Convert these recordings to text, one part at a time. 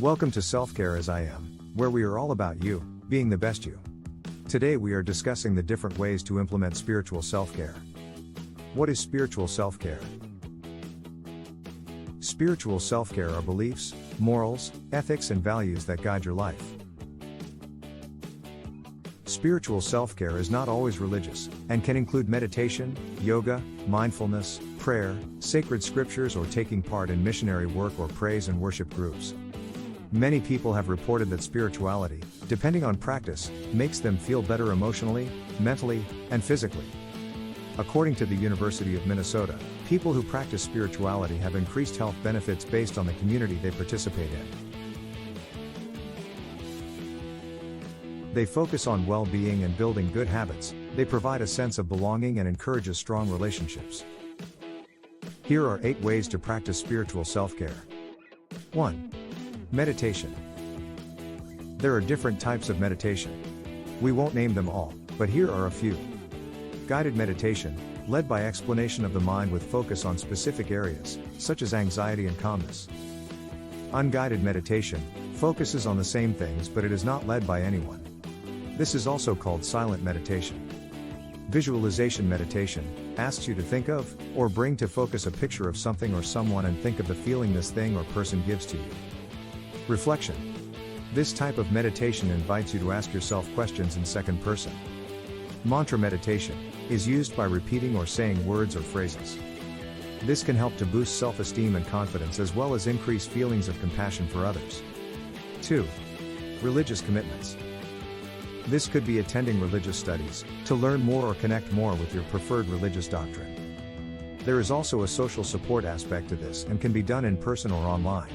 Welcome to Selfcare as I am, where we are all about you, being the best you. Today we are discussing the different ways to implement spiritual self-care. What is spiritual self-care? Spiritual self-care are beliefs, morals, ethics and values that guide your life. Spiritual self-care is not always religious, and can include meditation, yoga, mindfulness, prayer, sacred scriptures or taking part in missionary work or praise and worship groups. Many people have reported that spirituality, depending on practice, makes them feel better emotionally, mentally, and physically. According to the University of Minnesota, people who practice spirituality have increased health benefits based on the community they participate in. They focus on well-being and building good habits, they provide a sense of belonging and encourages strong relationships. Here are 8 ways to practice spiritual self-care. 1. Meditation. There are different types of meditation. We won't name them all, but here are a few. Guided meditation, led by explanation of the mind with focus on specific areas, such as anxiety and calmness. Unguided meditation, focuses on the same things but it is not led by anyone. This is also called silent meditation. Visualization meditation, asks you to think of, or bring to focus a picture of something or someone and think of the feeling this thing or person gives to you. Reflection. This type of meditation invites you to ask yourself questions in second person. Mantra meditation, is used by repeating or saying words or phrases. This can help to boost self-esteem and confidence as well as increase feelings of compassion for others. 2. Religious commitments. This could be attending religious studies, to learn more or connect more with your preferred religious doctrine. There is also a social support aspect to this and can be done in person or online.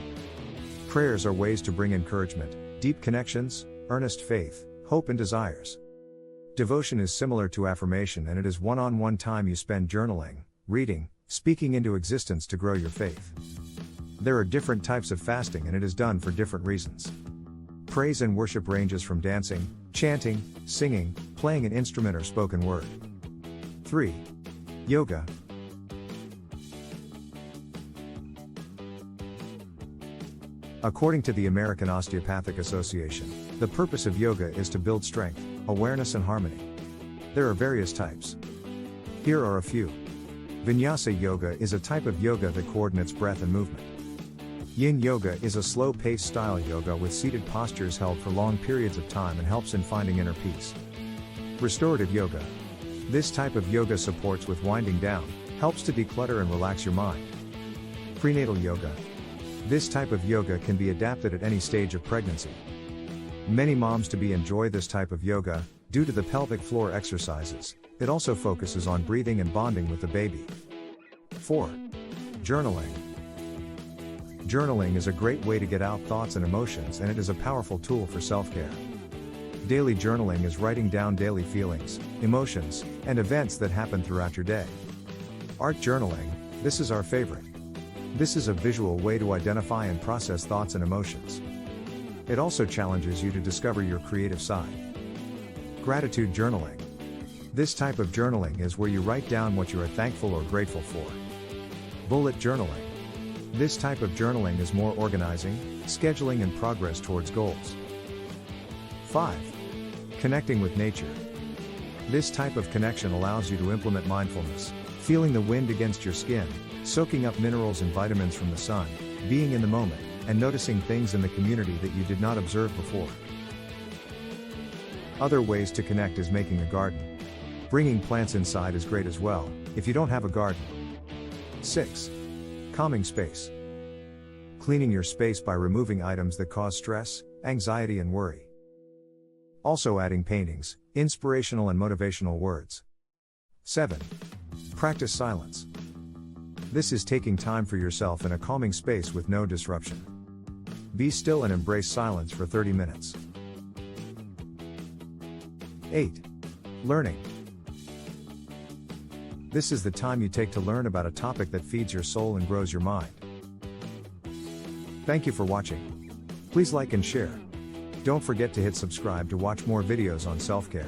Prayers are ways to bring encouragement, deep connections, earnest faith, hope and desires. Devotion is similar to affirmation and it is one-on-one time you spend journaling, reading, speaking into existence to grow your faith. There are different types of fasting and it is done for different reasons. Praise and worship ranges from dancing, chanting, singing, playing an instrument or spoken word. 3. Yoga. According to the American Osteopathic Association, the purpose of yoga is to build strength, awareness and harmony. There are various types. Here are a few. Vinyasa yoga is a type of yoga that coordinates breath and movement. Yin yoga is a slow-paced style yoga with seated postures held for long periods of time and helps in finding inner peace. Restorative yoga. This type of yoga supports with winding down, helps to declutter and relax your mind. Prenatal yoga. This type of yoga can be adapted at any stage of pregnancy. Many moms-to-be enjoy this type of yoga, due to the pelvic floor exercises. It also focuses on breathing and bonding with the baby. 4. Journaling. Journaling is a great way to get out thoughts and emotions and it is a powerful tool for self-care. Daily journaling is writing down daily feelings, emotions, and events that happen throughout your day. Art journaling, this is our favorite. This is a visual way to identify and process thoughts and emotions. It also challenges you to discover your creative side. Gratitude journaling. This type of journaling is where you write down what you are thankful or grateful for. Bullet journaling. This type of journaling is more organizing, scheduling and progress towards goals. 5. Connecting with nature. This type of connection allows you to implement mindfulness, feeling the wind against your skin, soaking up minerals and vitamins from the sun, being in the moment, and noticing things in the community that you did not observe before. Other ways to connect is making a garden. Bringing plants inside is great as well, if you don't have a garden. 6. Calming space. Cleaning your space by removing items that cause stress, anxiety and worry. Also adding paintings, inspirational and motivational words. 7. Practice silence. This is taking time for yourself in a calming space with no disruption. Be still and embrace silence for 30 minutes. 8. Learning. This is the time you take to learn about a topic that feeds your soul and grows your mind. Thank you for watching. Please like and share. Don't forget to hit subscribe to watch more videos on self-care.